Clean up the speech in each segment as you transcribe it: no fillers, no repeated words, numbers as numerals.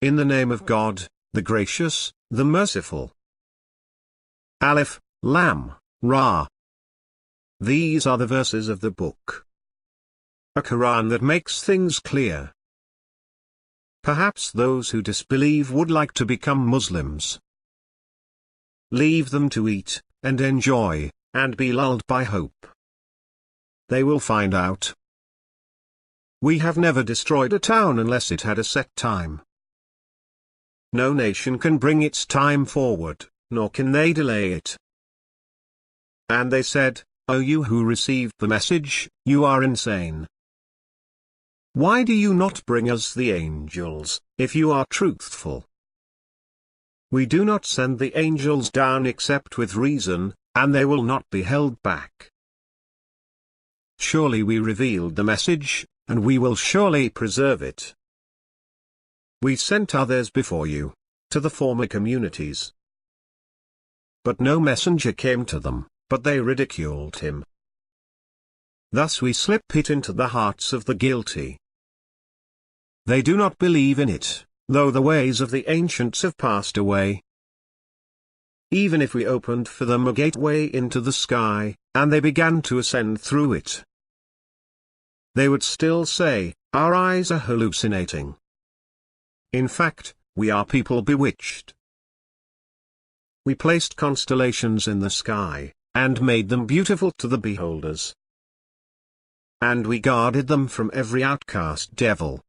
in the name of God, the Gracious, the Merciful. Alif, Lam, Ra. These are the verses of the book. A Quran that makes things clear. Perhaps those who disbelieve would like to become Muslims. Leave them to eat, and enjoy, and be lulled by hope. They will find out. We have never destroyed a town unless it had a set time. No nation can bring its time forward, nor can they delay it. And they said, O you who received the message, you are insane. Why do you not bring us the angels, if you are truthful? We do not send the angels down except with reason, and they will not be held back. Surely we revealed the message, and we will surely preserve it. We sent others before you, to the former communities. But no messenger came to them, but they ridiculed him. Thus we slip it into the hearts of the guilty. They do not believe in it, though the ways of the ancients have passed away. Even if we opened for them a gateway into the sky, and they began to ascend through it, they would still say, our eyes are hallucinating. In fact, we are people bewitched. We placed constellations in the sky, and made them beautiful to the beholders. And we guarded them from every outcast devil.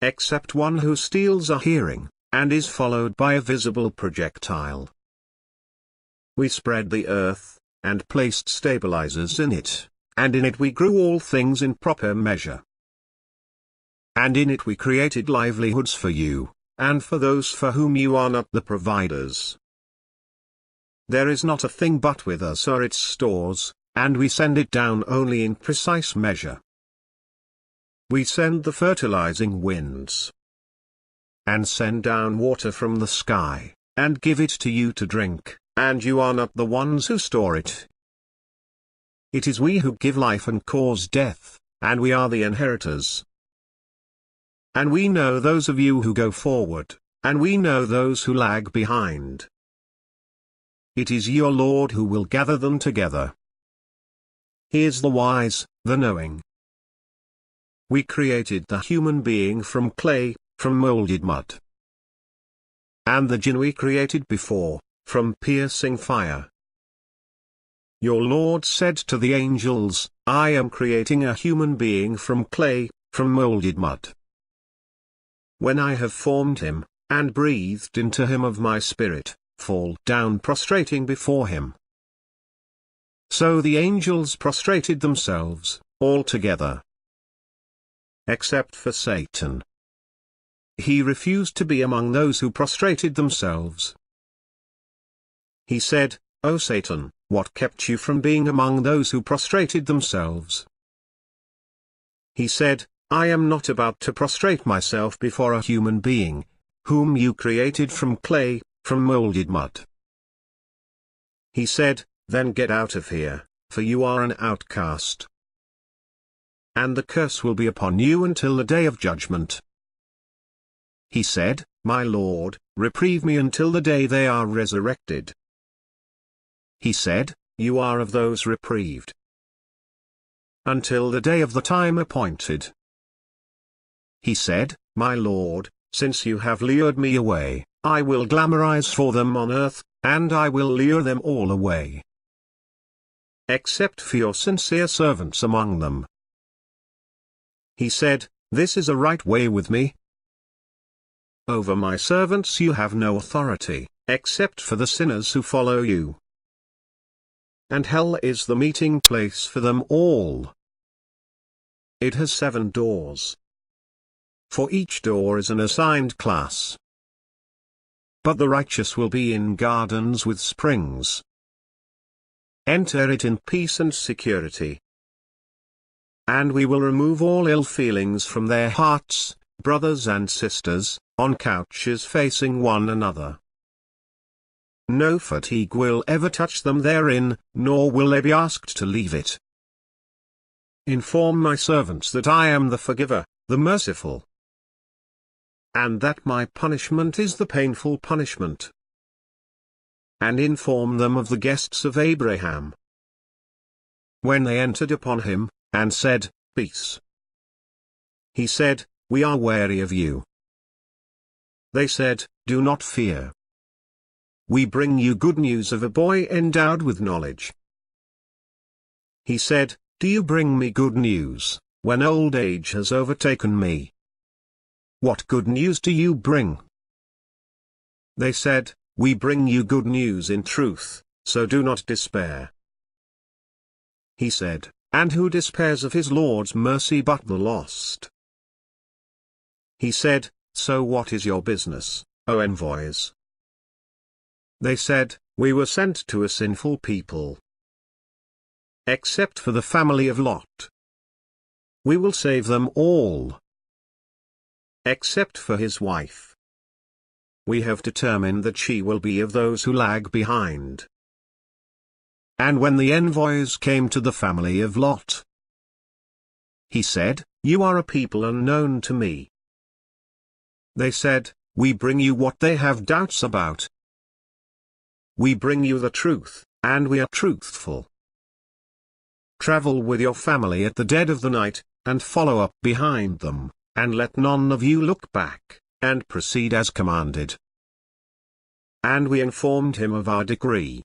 Except one who steals a hearing, and is followed by a visible projectile. We spread the earth, and placed stabilizers in it, and in it we grew all things in proper measure. And in it we created livelihoods for you, and for those for whom you are not the providers. There is not a thing but with us are its stores, and we send it down only in precise measure. We send the fertilizing winds, and send down water from the sky, and give it to you to drink, and you are not the ones who store it. It is we who give life and cause death, and we are the inheritors. And we know those of you who go forward, and we know those who lag behind. It is your Lord who will gather them together. He is the wise, the knowing. We created the human being from clay, from molded mud. And the jinn we created before, from piercing fire. Your Lord said to the angels, I am creating a human being from clay, from molded mud. When I have formed him, and breathed into him of my spirit, fall down prostrating before him. So the angels prostrated themselves, all together. Except for Satan. He refused to be among those who prostrated themselves. He said, O Satan, what kept you from being among those who prostrated themselves? He said, I am not about to prostrate myself before a human being, whom you created from clay, from molded mud. He said, then get out of here, for you are an outcast. And the curse will be upon you until the day of judgment. He said, my Lord, reprieve me until the day they are resurrected. He said, you are of those reprieved. Until the day of the time appointed. He said, my Lord, since you have lured me away, I will glamorize for them on earth, and I will lure them all away. Except for your sincere servants among them. He said, this is a right way with me. Over my servants you have no authority, except for the sinners who follow you. And hell is the meeting place for them all. It has 7 doors. For each door is an assigned class. But the righteous will be in gardens with springs. Enter it in peace and security. And we will remove all ill feelings from their hearts, brothers and sisters, on couches facing one another. No fatigue will ever touch them therein, nor will they be asked to leave it. Inform my servants that I am the forgiver, the merciful. and that my punishment is the painful punishment. And inform them of the guests of Abraham. When they entered upon him, and said, Peace. He said, We are wary of you. They said, Do not fear. We bring you good news of a boy endowed with knowledge. He said, Do you bring me good news, when old age has overtaken me? What good news do you bring? They said, We bring you good news in truth, so do not despair. He said, And who despairs of his Lord's mercy but the lost? He said, So what is your business, O envoys? They said, We were sent to a sinful people. Except for the family of Lot. We will save them all. Except for his wife. We have determined that she will be of those who lag behind. And when the envoys came to the family of Lot, he said, You are a people unknown to me. They said, We bring you what they have doubts about. We bring you the truth, and we are truthful. Travel with your family at the dead of the night, and follow up behind them, and let none of you look back, and proceed as commanded. And we informed him of our decree.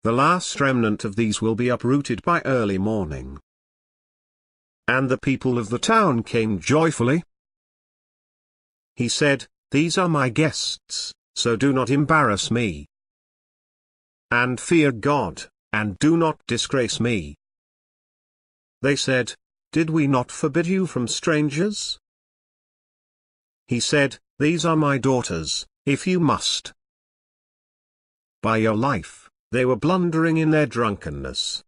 The last remnant of these will be uprooted by early morning. And the people of the town came joyfully. He said, These are my guests, so do not embarrass me. And fear God, and do not disgrace me. They said, Did we not forbid you from strangers? He said, These are my daughters, if you must. By your life. They were blundering in their drunkenness.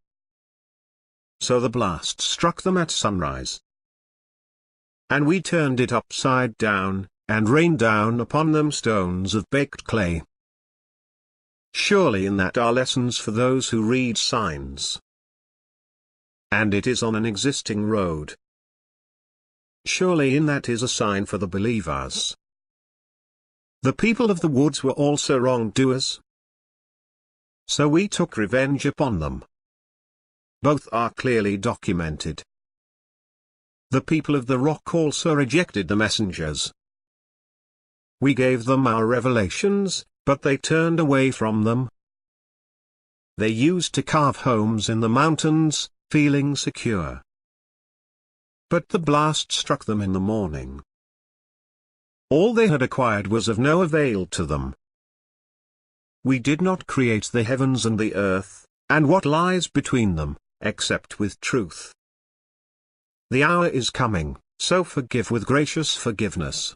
So the blast struck them at sunrise. And we turned it upside down, and rained down upon them stones of baked clay. Surely in that are lessons for those who read signs. And it is on an existing road. Surely in that is a sign for the believers. The people of the woods were also wrongdoers. So we took revenge upon them. Both are clearly documented. The people of the rock also rejected the messengers. We gave them our revelations, but they turned away from them. They used to carve homes in the mountains, feeling secure. But the blast struck them in the morning. All they had acquired was of no avail to them. We did not create the heavens and the earth, and what lies between them, except with truth. The hour is coming, so forgive with gracious forgiveness.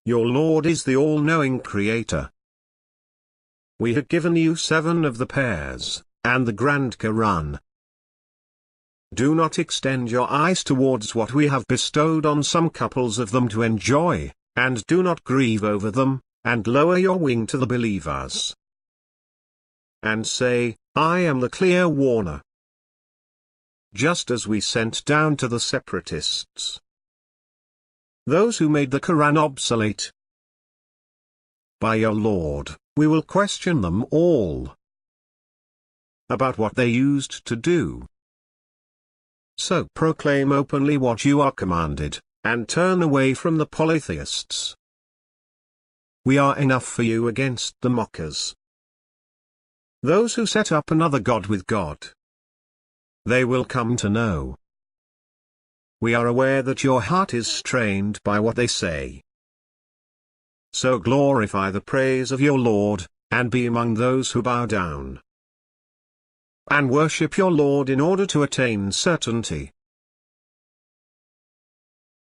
Your Lord is the all-knowing Creator. We have given you 7 of the pairs, and the Grand Quran. Do not extend your eyes towards what we have bestowed on some couples of them to enjoy, and do not grieve over them, and lower your wing to the believers. And say, I am the clear warner. Just as we sent down to the separatists. Those who made the Quran obsolete. By your Lord, we will question them all. About what they used to do. So proclaim openly what you are commanded, and turn away from the polytheists. We are enough for you against the mockers. Those who set up another god with God. They will come to know. We are aware that your heart is strained by what they say. So glorify the praise of your Lord, and be among those who bow down. And worship your Lord in order to attain certainty.